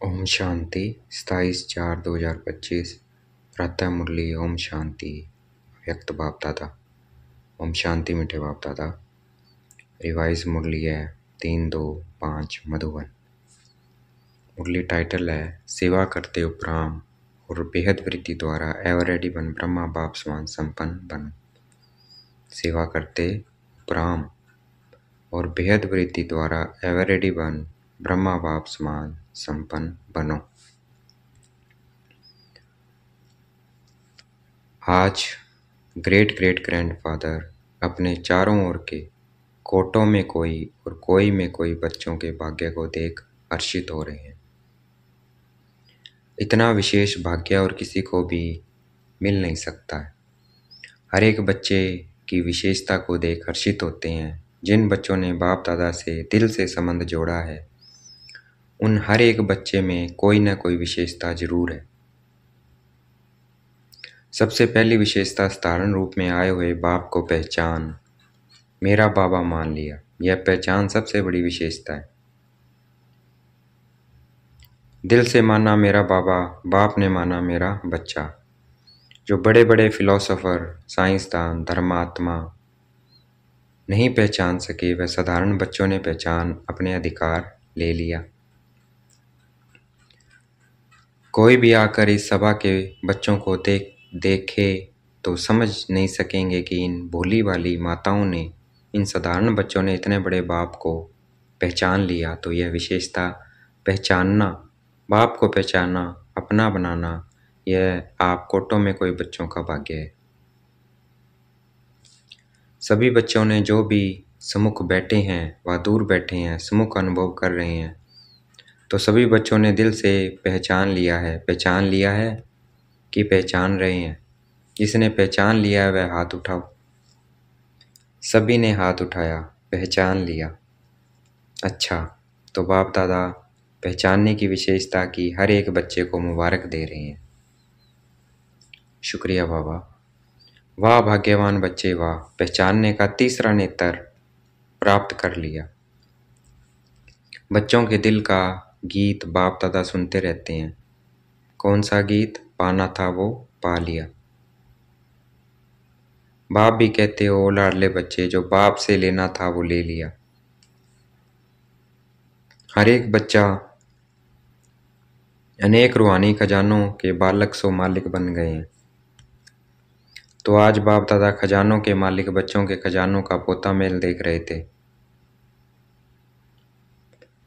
ओम शांति 27/4/2025 प्रातः मुरली ओम शांति व्यक्त बाप दादा। ओम शांति मीठे बाप दादा। रिवाइज मुरली है 3/2/5 मधुबन। मुरली टाइटल है सेवा करते उपराम और बेहद वृत्ति द्वारा एवर रेडी बन ब्रह्मा बाप समान संपन्न बन। सेवा करते उपराम और बेहद वृत्ति द्वारा एवर रेडी बन ब्रह्मा बाप समान संपन्न बनो। आज ग्रेट ग्रेट ग्रैंडफादर अपने चारों ओर के कोटों में कोई और कोई में कोई बच्चों के भाग्य को देख हर्षित हो रहे हैं। इतना विशेष भाग्य और किसी को भी मिल नहीं सकता है। हर एक बच्चे की विशेषता को देख हर्षित होते हैं। जिन बच्चों ने बाप दादा से दिल से संबंध जोड़ा है उन हर एक बच्चे में कोई न कोई विशेषता जरूर है। सबसे पहली विशेषता साधारण रूप में आए हुए बाप को पहचान, मेरा बाबा मान लिया। यह पहचान सबसे बड़ी विशेषता है। दिल से माना मेरा बाबा, बाप ने माना मेरा बच्चा। जो बड़े बड़े फिलोसोफर, साइंसदान, धर्मात्मा नहीं पहचान सके वह साधारण बच्चों ने पहचान अपने अधिकार ले लिया। कोई भी आकर इस सभा के बच्चों को देखे तो समझ नहीं सकेंगे कि इन भोली वाली माताओं ने, इन साधारण बच्चों ने इतने बड़े बाप को पहचान लिया। तो यह विशेषता पहचानना, बाप को पहचानना, अपना बनाना, यह आप कोटों में कोई बच्चों का भाग्य है। सभी बच्चों ने जो भी सम्मुख बैठे हैं व दूर बैठे हैं सम्मुख अनुभव कर रहे हैं, तो सभी बच्चों ने दिल से पहचान लिया है कि पहचान रहे हैं। जिसने पहचान लिया है वह हाथ उठाओ। सभी ने हाथ उठाया, पहचान लिया। अच्छा, तो बाप दादा पहचानने की विशेषता की हर एक बच्चे को मुबारक दे रहे हैं। शुक्रिया बाबा। वाह भाग्यवान बच्चे वाह, पहचानने का तीसरा नेत्र प्राप्त कर लिया। बच्चों के दिल का गीत बाप दादा सुनते रहते हैं। कौन सा गीत? पाना था वो पा लिया। बाप भी कहते हो लाडले बच्चे, जो बाप से लेना था वो ले लिया। हर एक बच्चा अनेक रूहानी खजानों के बालक सो मालिक बन गए हैं। तो आज बाप दादा खजानों के मालिक बच्चों के खजानों का पोता मेल देख रहे थे।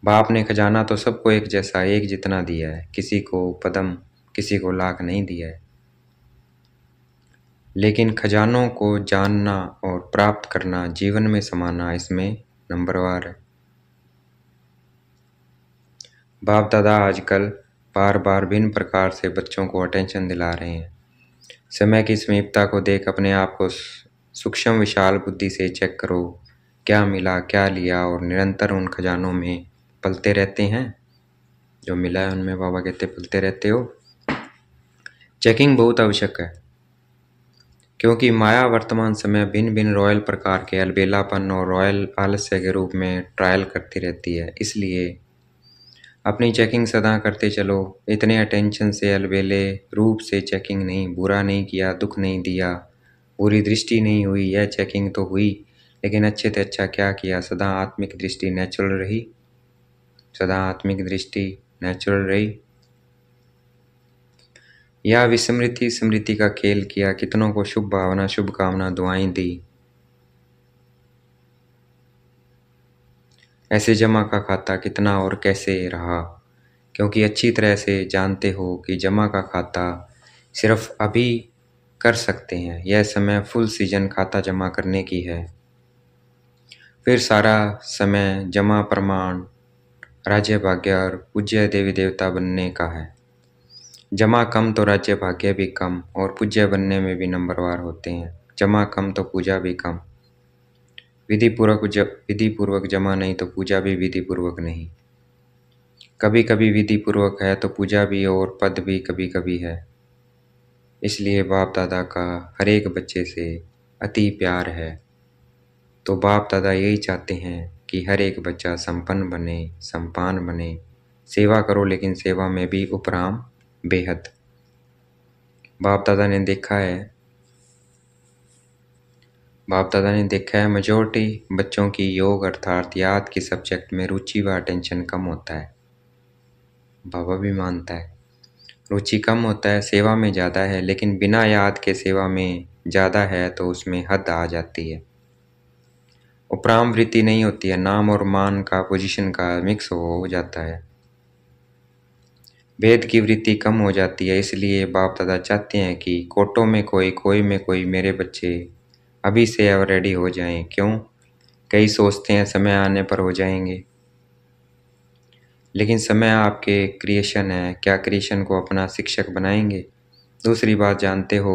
बाप ने खजाना तो सबको एक जैसा, एक जितना दिया है। किसी को पदम, किसी को लाख नहीं दिया है। लेकिन खजानों को जानना और प्राप्त करना, जीवन में समाना, इसमें नंबरवार है। बाप दादा आजकल बार बार भिन्न प्रकार से बच्चों को अटेंशन दिला रहे हैं। समय की समीपता को देख अपने आप को सूक्ष्म विशाल बुद्धि से चेक करो, क्या मिला, क्या लिया, और निरंतर उन खजानों में पलते रहते हैं। जो मिला है उनमें बाबा कहते पलते रहते हो। चेकिंग बहुत आवश्यक है, क्योंकि माया वर्तमान समय भिन्न भिन्न रॉयल प्रकार के अलबेलापन और रॉयल आलस्य के रूप में ट्रायल करती रहती है। इसलिए अपनी चेकिंग सदा करते चलो। इतने अटेंशन से अलबेले रूप से चेकिंग नहीं। बुरा नहीं किया, दुख नहीं दिया, बुरी दृष्टि नहीं हुई, यह चेकिंग तो हुई, लेकिन अच्छे से अच्छा क्या किया? सदा आत्मिक दृष्टि नेचुरल रही। सदा आत्मिक दृष्टि नेचुरल रही या विस्मृति स्मृति का खेल किया? कितनों को शुभ भावना, शुभकामना, दुआएं दी? ऐसे जमा का खाता कितना और कैसे रहा? क्योंकि अच्छी तरह से जानते हो कि जमा का खाता सिर्फ अभी कर सकते हैं। यह समय फुल सीजन खाता जमा करने की है। फिर सारा समय जमा प्रमाण, राज्य भाग्य और पूज्य देवी देवता बनने का है। जमा कम तो राज्य भाग्य भी कम, और पूज्य बनने में भी नंबरवार होते हैं। जमा कम तो पूजा भी कम। विधि पूर्वक जमा नहीं तो पूजा भी विधि पूर्वक नहीं। कभी कभी विधि पूर्वक है तो पूजा भी और पद भी कभी कभी है। इसलिए बाप दादा का हर एक बच्चे से अति प्यार है। तो बाप दादा यही चाहते हैं कि हर एक बच्चा संपन्न बने, संपान बने, सेवा करो लेकिन सेवा में भी उपराम बेहद। बाप दादा ने देखा है मेजॉरिटी बच्चों की योग अर्थात याद के सब्जेक्ट में रुचि व अटेंशन कम होता है। बाबा भी मानता है रुचि कम होता है, सेवा में ज़्यादा है, लेकिन बिना याद के सेवा में ज़्यादा है तो उसमें हद आ जाती है। उपराम वृत्ति नहीं होती है, नाम और मान का पोजीशन का मिक्स हो जाता है। भेद की वृत्ति कम हो जाती है। इसलिए बाप दादा चाहते हैं कि कोटों में कोई में कोई मेरे बच्चे अभी से अब रेडी हो जाएं। क्यों? कई सोचते हैं समय आने पर हो जाएंगे, लेकिन समय आपके क्रिएशन है। क्या क्रिएशन को अपना शिक्षक बनाएंगे? दूसरी बात, जानते हो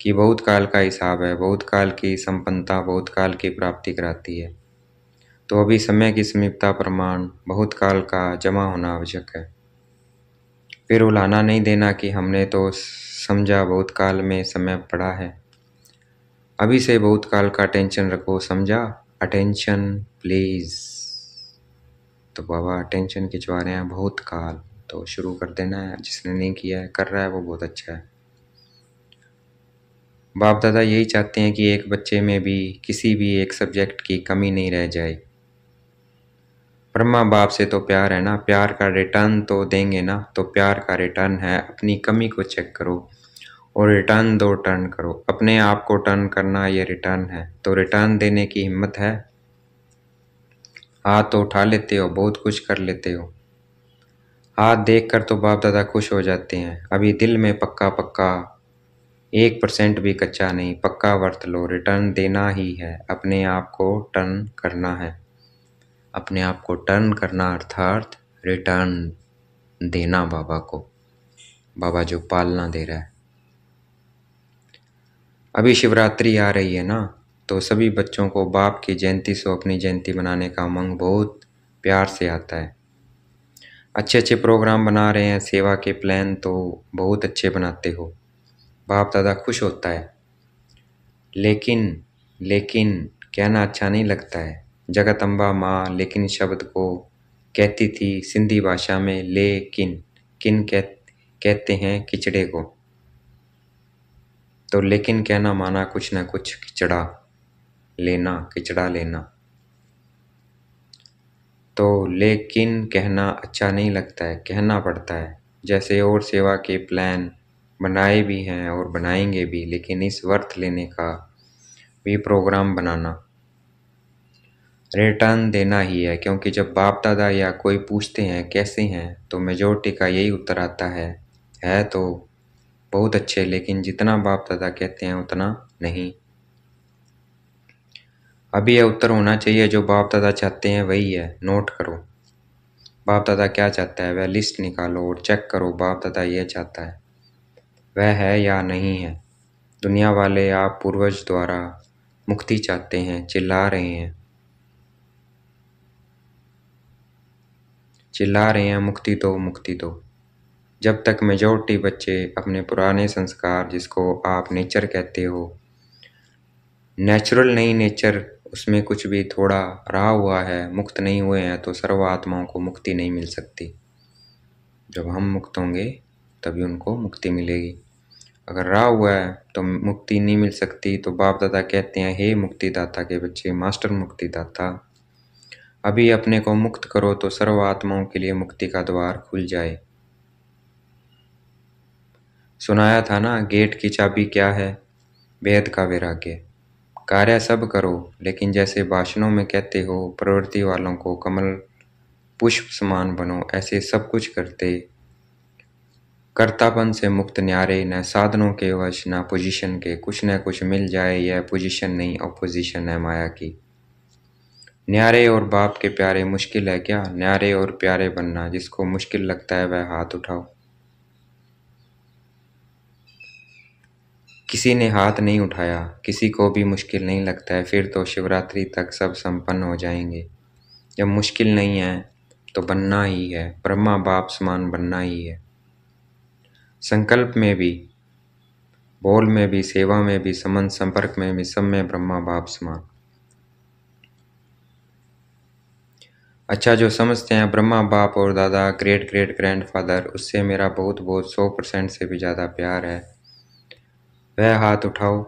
कि बहुत काल का हिसाब है, बहुत काल की संपन्नता बहुत काल की प्राप्ति कराती है। तो अभी समय की समीपता प्रमाण बहुत काल का जमा होना आवश्यक है। फिर उलाना नहीं देना कि हमने तो समझा बहुत काल में समय पड़ा है। अभी से बहुत काल का अटेंशन रखो, समझा? Attention please. तो बाबा अटेंशन खिंचवा रहे हैं बहुत काल, तो शुरू कर देना है। जिसने नहीं किया है कर रहा है वो बहुत अच्छा है। बाप दादा यही चाहते हैं कि एक बच्चे में भी किसी भी एक सब्जेक्ट की कमी नहीं रह जाए। ब्रह्मा बाप से तो प्यार है ना, प्यार का रिटर्न तो देंगे ना। तो प्यार का रिटर्न है अपनी कमी को चेक करो और रिटर्न दो, टर्न करो। अपने आप को टर्न करना ये रिटर्न है। तो रिटर्न देने की हिम्मत है? हाथ तो उठा लेते हो, बहुत कुछ कर लेते हो। हाथ देख कर तो बाप दादा खुश हो जाते हैं। अभी दिल में पक्का 1% भी कच्चा नहीं, पक्का वर्त लो। रिटर्न देना ही है, अपने आप को टर्न करना है। अपने आप को टर्न करना अर्थात रिटर्न देना बाबा को, बाबा जो पालना दे रहा है। अभी शिवरात्रि आ रही है ना, तो सभी बच्चों को बाप की जयंती से अपनी जयंती मनाने का उमंग बहुत प्यार से आता है। अच्छे अच्छे प्रोग्राम बना रहे हैं, सेवा के प्लान तो बहुत अच्छे बनाते हो। बाप दादा खुश होता है। लेकिन कहना अच्छा नहीं लगता है। जगत अम्बा माँ लेकिन शब्द को कहती थी सिंधी भाषा में लेकिन। कहते हैं खिचड़े को। तो लेकिन कहना माना कुछ न कुछ खिचड़ा लेना। तो लेकिन कहना अच्छा नहीं लगता है, कहना पड़ता है। जैसे और सेवा के प्लान बनाए भी हैं और बनाएंगे भी, लेकिन इस वर्थ लेने का भी प्रोग्राम बनाना रिटर्न देना ही है। क्योंकि जब बाप दादा या कोई पूछते हैं कैसे हैं, तो मेजॉरिटी का यही उत्तर आता है तो बहुत अच्छे, लेकिन जितना बाप दादा कहते हैं उतना नहीं। अभी यह उत्तर होना चाहिए जो बाप दादा चाहते हैं वही है। नोट करो बाप दादा क्या चाहता है, वह लिस्ट निकालो और चेक करो बाप दादा यह चाहता है वह है या नहीं है। दुनिया वाले आप पूर्वज द्वारा मुक्ति चाहते हैं, चिल्ला रहे हैं मुक्ति दो। जब तक मेजॉरिटी बच्चे अपने पुराने संस्कार, जिसको आप नेचर कहते हो, नेचुरल नहीं नेचर, उसमें कुछ भी थोड़ा रहा हुआ है, मुक्त नहीं हुए हैं, तो सर्व आत्माओं को मुक्ति नहीं मिल सकती। जब हम मुक्त होंगे तभी उनको मुक्ति मिलेगी। अगर रहा हुआ है तो मुक्ति नहीं मिल सकती। तो बाप दादा कहते हैं हे मुक्तिदाता के बच्चे, मास्टर मुक्तिदाता, अभी अपने को मुक्त करो तो सर्व आत्माओं के लिए मुक्ति का द्वार खुल जाए। सुनाया था ना, गेट की चाबी क्या है? भेद का वैराग्य। कार्य सब करो, लेकिन जैसे भाषणों में कहते हो प्रवृत्ति वालों को कमल पुष्प समान बनो, ऐसे सब कुछ करते कर्तापन से मुक्त न्यारे, न साधनों के वश न पोजीशन के। कुछ न कुछ मिल जाए, यह पोजीशन नहीं अपोजिशन है माया की। न्यारे और बाप के प्यारे मुश्किल है क्या? न्यारे और प्यारे बनना, जिसको मुश्किल लगता है वह हाथ उठाओ। किसी ने हाथ नहीं उठाया, किसी को भी मुश्किल नहीं लगता है, फिर तो शिवरात्रि तक सब संपन्न हो जाएंगे। जब मुश्किल नहीं है तो बनना ही है, ब्रह्मा बाप समान बनना ही है। संकल्प में भी, बोल में भी, सेवा में भी, संबंध संपर्क में भी, सब में ब्रह्मा बाप समान। अच्छा, जो समझते हैं ब्रह्मा बाप और दादा ग्रेट ग्रेट ग्रैंडफादर, उससे मेरा बहुत बहुत 100% से भी ज़्यादा प्यार है, वह हाथ उठाओ।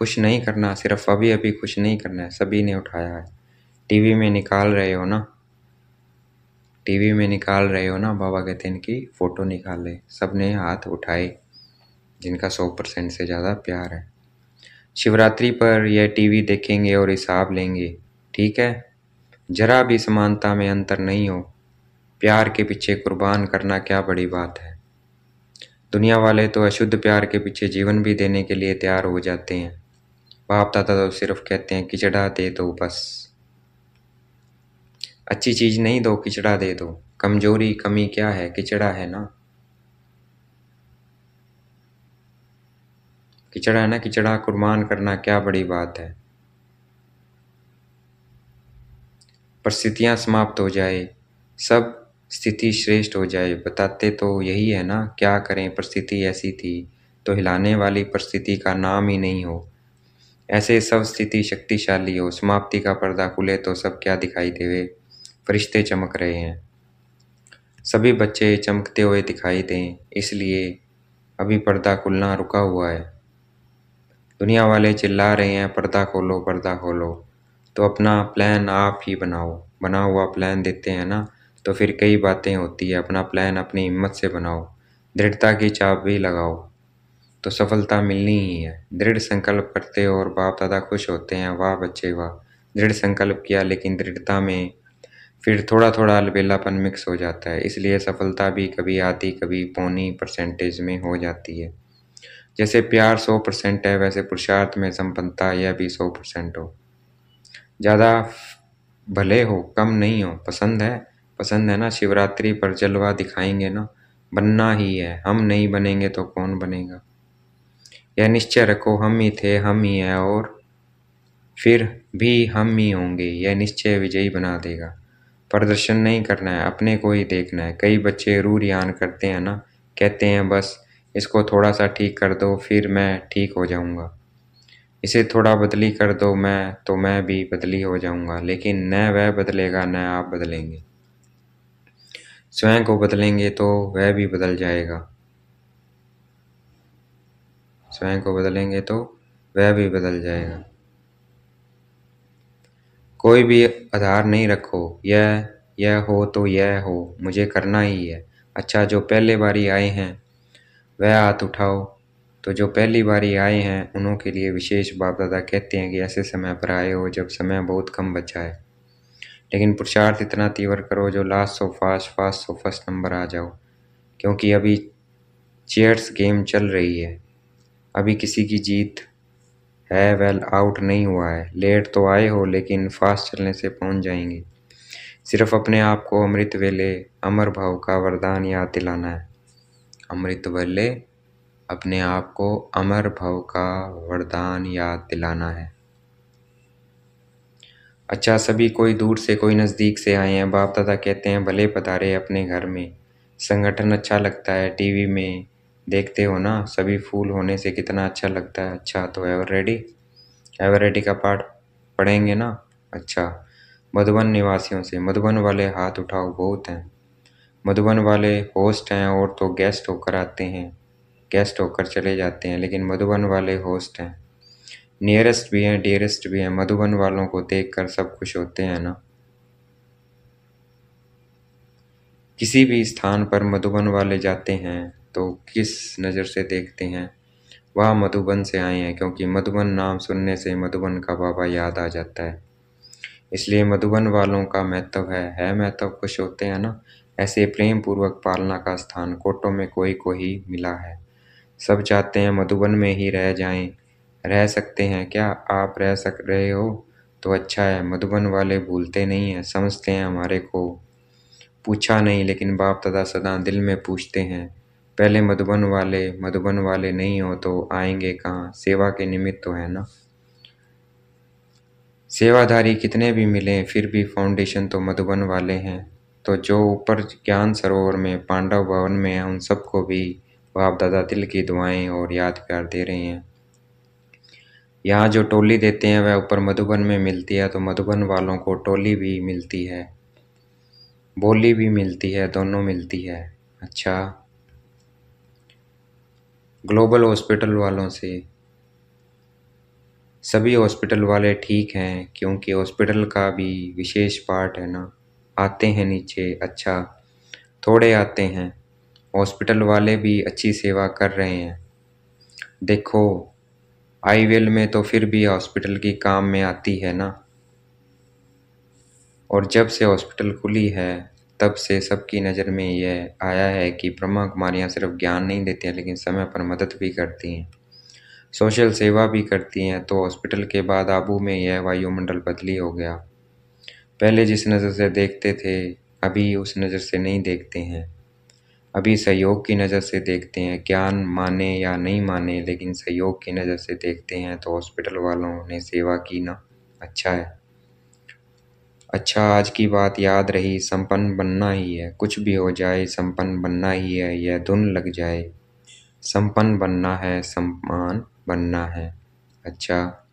खुश नहीं करना, सिर्फ अभी अभी खुश नहीं करना है, सभी ने उठाया है। टीवी में निकाल रहे हो ना, टीवी में निकाल रहे हो ना, बाबा कहते हैं इनकी फ़ोटो निकाले। सब ने हाथ उठाए जिनका 100% से ज़्यादा प्यार है। शिवरात्रि पर यह टीवी देखेंगे और हिसाब लेंगे, ठीक है? जरा भी समानता में अंतर नहीं हो, प्यार के पीछे कुर्बान करना क्या बड़ी बात है। दुनिया वाले तो अशुद्ध प्यार के पीछे जीवन भी देने के लिए तैयार हो जाते हैं। बाप दादा तो सिर्फ कहते हैं खिचड़ा दे दो बस। अच्छी चीज़ नहीं दो, खिचड़ा दे दो। कमजोरी कमी क्या है, खिचड़ा है ना। खिचड़ा है ना, खिचड़ा कुर्बान करना क्या बड़ी बात है। परिस्थितियाँ समाप्त हो जाए, सब स्थिति श्रेष्ठ हो जाए, बताते तो यही है ना। क्या करें, परिस्थिति ऐसी थी तो हिलाने वाली परिस्थिति का नाम ही नहीं हो। ऐसे सब स्थिति शक्तिशाली हो, समाप्ति का पर्दा खुले तो सब क्या दिखाई देवे। फरिश्ते चमक रहे हैं, सभी बच्चे चमकते हुए दिखाई दें, इसलिए अभी पर्दा खुलना रुका हुआ है। दुनिया वाले चिल्ला रहे हैं पर्दा खोलो पर्दा खोलो, तो अपना प्लान आप ही बनाओ। बना हुआ प्लान देते हैं ना, तो फिर कई बातें होती है। अपना प्लान अपनी हिम्मत से बनाओ, दृढ़ता की चाबी लगाओ, तो सफलता मिलनी ही है। दृढ़ संकल्प करते हो और बाप दादा खुश होते हैं, वाह बच्चे वाह। दृढ़ संकल्प किया, लेकिन दृढ़ता में फिर थोड़ा थोड़ा अलबेलापन मिक्स हो जाता है, इसलिए सफलता भी कभी आधी कभी पौनी परसेंटेज में हो जाती है। जैसे प्यार 100% है, वैसे पुरुषार्थ में संपन्नता यह भी 100% हो। ज़्यादा भले हो कम नहीं हो, पसंद है ना। शिवरात्रि पर जलवा दिखाएंगे ना, बनना ही है। हम नहीं बनेंगे तो कौन बनेगा। यह निश्चय रखो, हम ही थे हम ही हैं और फिर भी हम ही होंगे। यह निश्चय विजयी बना देगा। प्रदर्शन नहीं करना है, अपने को ही देखना है। कई बच्चे रूरियान करते हैं ना, कहते हैं बस इसको थोड़ा सा ठीक कर दो फिर मैं ठीक हो जाऊंगा। इसे थोड़ा बदली कर दो मैं भी बदली हो जाऊंगा। लेकिन न वह बदलेगा न आप बदलेंगे। स्वयं को बदलेंगे तो वह भी बदल जाएगा। स्वयं को बदलेंगे तो वह भी बदल जाएगा। कोई भी आधार नहीं रखो, यह हो तो यह हो, मुझे करना ही है। अच्छा, जो पहले बारी आए हैं वह हाथ उठाओ। तो जो पहली बारी आए हैं उन्हों के लिए विशेष बाप दादा कहते हैं कि ऐसे समय पर आए हो जब समय बहुत कम बचा है, लेकिन पुरुषार्थ इतना तीव्र करो जो last so fast so first number आ जाओ। क्योंकि अभी चेयर्स गेम चल रही है, अभी किसी की जीत है, वेल आउट नहीं हुआ है। लेट तो आए हो लेकिन फास्ट चलने से पहुंच जाएंगे। सिर्फ अपने आप को अमृत वेले अमर भाव का वरदान याद दिलाना है। अमृत वेले अपने आप को अमर भव का वरदान याद दिलाना है। अच्छा, सभी कोई दूर से कोई नज़दीक से आए हैं। बाप दादा कहते हैं भले पधारे अपने घर में। संगठन अच्छा लगता है, टीवी में देखते हो ना, सभी फूल होने से कितना अच्छा लगता है। अच्छा, तो एवर रेडी का पाठ पढ़ेंगे ना। अच्छा, मधुबन निवासियों से, मधुबन वाले हाथ उठाओ, बहुत हैं। मधुबन वाले होस्ट हैं और तो गेस्ट होकर आते हैं, गेस्ट होकर चले जाते हैं, लेकिन मधुबन वाले होस्ट हैं। नियरेस्ट भी हैं, डियरेस्ट भी हैं। मधुबन वालों को देखकर सब खुश होते हैं ना। किसी भी स्थान पर मधुबन वाले जाते हैं तो किस नज़र से देखते हैं, वह मधुबन से आए हैं। क्योंकि मधुबन नाम सुनने से मधुबन का बाबा याद आ जाता है, इसलिए मधुबन वालों का महत्व है महत्व। खुश होते हैं ना। ऐसे प्रेम पूर्वक पालना का स्थान कोटों में कोई को ही मिला है। सब चाहते हैं मधुबन में ही रह जाएं। रह सकते हैं क्या? आप रह सक रहे हो तो अच्छा है। मधुबन वाले भूलते नहीं हैं, समझते हैं हमारे को पूछा नहीं, लेकिन बाप दादा सदा दिल में पूछते हैं। पहले मधुबन वाले नहीं हो तो आएंगे कहाँ? सेवा के निमित्त तो है ना। सेवाधारी कितने भी मिलें फिर भी फाउंडेशन तो मधुबन वाले हैं। तो जो ऊपर ज्ञान सरोवर में पांडव भवन में है, उन सबको भी बाप दादा दिल की दुआएं और याद प्यार दे रहे हैं। यहाँ जो टोली देते हैं वह ऊपर मधुबन में मिलती है, तो मधुबन वालों को टोली भी मिलती है। बोली भी मिलती है, दोनों मिलती है। अच्छा, ग्लोबल हॉस्पिटल वालों से, सभी हॉस्पिटल वाले ठीक हैं क्योंकि हॉस्पिटल का भी विशेष पार्ट है ना। आते हैं नीचे, अच्छा थोड़े आते हैं। हॉस्पिटल वाले भी अच्छी सेवा कर रहे हैं। देखो, आईवेल में तो फिर भी हॉस्पिटल की काम में आती है ना। और जब से हॉस्पिटल खुली है तब से सबकी नज़र में यह आया है कि ब्रह्मा कुमारियाँ सिर्फ ज्ञान नहीं देती हैं लेकिन समय पर मदद भी करती हैं, सोशल सेवा भी करती हैं। तो हॉस्पिटल के बाद आबू में यह वायुमंडल बदली हो गया। पहले जिस नज़र से देखते थे अभी उस नज़र से नहीं देखते हैं। अभी सहयोग की नज़र से देखते हैं। ज्ञान माने या नहीं माने लेकिन सहयोग की नज़र से देखते हैं। तो हॉस्पिटल वालों ने सेवा की ना, अच्छा है। अच्छा, आज की बात याद रही, संपन्न बनना ही है। कुछ भी हो जाए संपन्न बनना ही है, यह धुन लग जाए। संपन्न बनना है, सम्मान बनना है। अच्छा,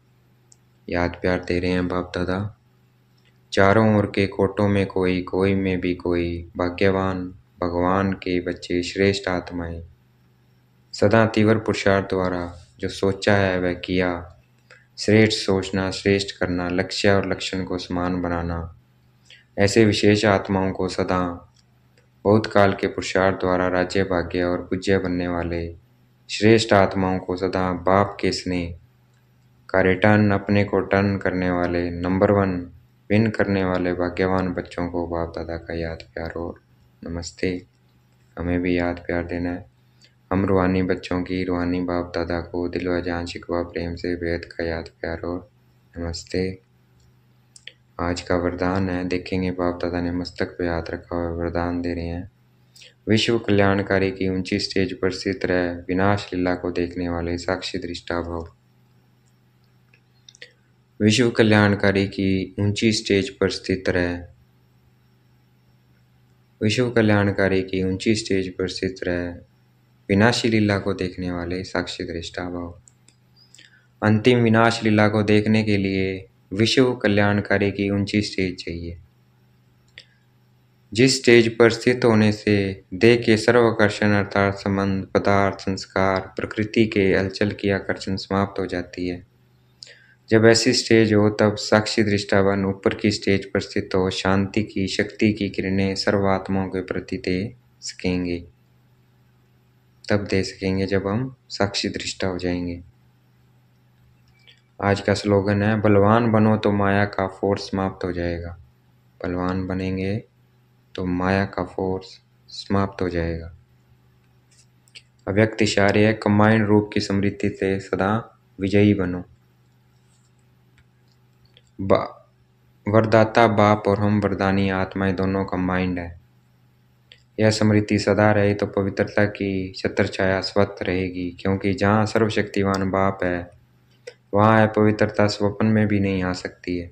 याद प्यार दे रहे हैं बाप दादा। चारों ओर के कोटों में कोई, कोई में भी कोई, भाग्यवान भगवान के बच्चे, श्रेष्ठ आत्माएं। सदा तीव्र पुरुषार्थ द्वारा जो सोचा है वह किया। श्रेष्ठ सोचना, श्रेष्ठ करना, लक्ष्य और लक्षण को समान बनाना। ऐसे विशेष आत्माओं को सदा बहुत काल के पुरुषार्थ द्वारा राज्य भाग्य और पूज्य बनने वाले श्रेष्ठ आत्माओं को सदा बाप के स्नेह का रिटर्न, अपने को टर्न करने वाले, नंबर 1 विन करने वाले भाग्यवान बच्चों को बाप दादा का याद प्यार और नमस्ते। हमें भी याद प्यार देना है। हम रूहानी बच्चों की रूहानी बाप दादा को दिल व जान शिकवा प्रेम से बेहद का याद प्यार और नमस्ते। आज का वरदान है, देखेंगे बाप दादा ने मस्तक पे हाथ रखा हुआ वरदान दे रहे हैं। विश्व कल्याणकारी की ऊंची स्टेज पर स्थित रह, विनाश लीला को देखने वाले साक्षी दृष्टा भव। विश्व कल्याणकारी की ऊंची स्टेज पर स्थित रह, विश्व कल्याणकारी की ऊंची स्टेज पर स्थित रह, विनाशी लीला को देखने वाले साक्षी दृष्टा भव। अंतिम विनाश लीला को देखने के लिए विश्व कल्याणकारी की ऊंची स्टेज चाहिए, जिस स्टेज पर स्थित होने से देह के सर्वाकर्षण अर्थात संबंध, पदार्थ, संस्कार, प्रकृति के हलचल की आकर्षण समाप्त हो जाती है। जब ऐसी स्टेज हो तब साक्षी दृष्टावन ऊपर की स्टेज पर स्थित हो शांति की, शक्ति की किरणें सर्वात्माओं के प्रति दे सकेंगे। तब दे सकेंगे जब हम साक्षी दृष्टा हो जाएंगे। आज का स्लोगन है, बलवान बनो तो माया का फोर्स समाप्त हो जाएगा। बलवान बनेंगे तो माया का फोर्स समाप्त हो जाएगा। अव्यक्त इशारे है, कंबाइंड रूप की स्मृति से सदा विजयी बनो। वरदाता बाप और हम वरदानी आत्माएं दोनों कंबाइंड है। यह स्मृति सदा रहे तो पवित्रता की छत्र छाया स्वतः रहेगी, क्योंकि जहाँ सर्वशक्तिवान बाप है वहाँ अपवित्रता स्वप्न में भी नहीं आ सकती है।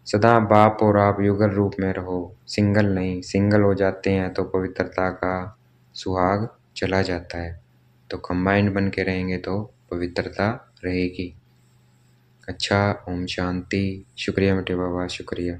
सदा बाप और आप युगल रूप में रहो, सिंगल नहीं। सिंगल हो जाते हैं तो पवित्रता का सुहाग चला जाता है, तो कंबाइंड बन के रहेंगे तो पवित्रता रहेगी। अच्छा, ओम शांति। शुक्रिया मिठे बाबा, शुक्रिया।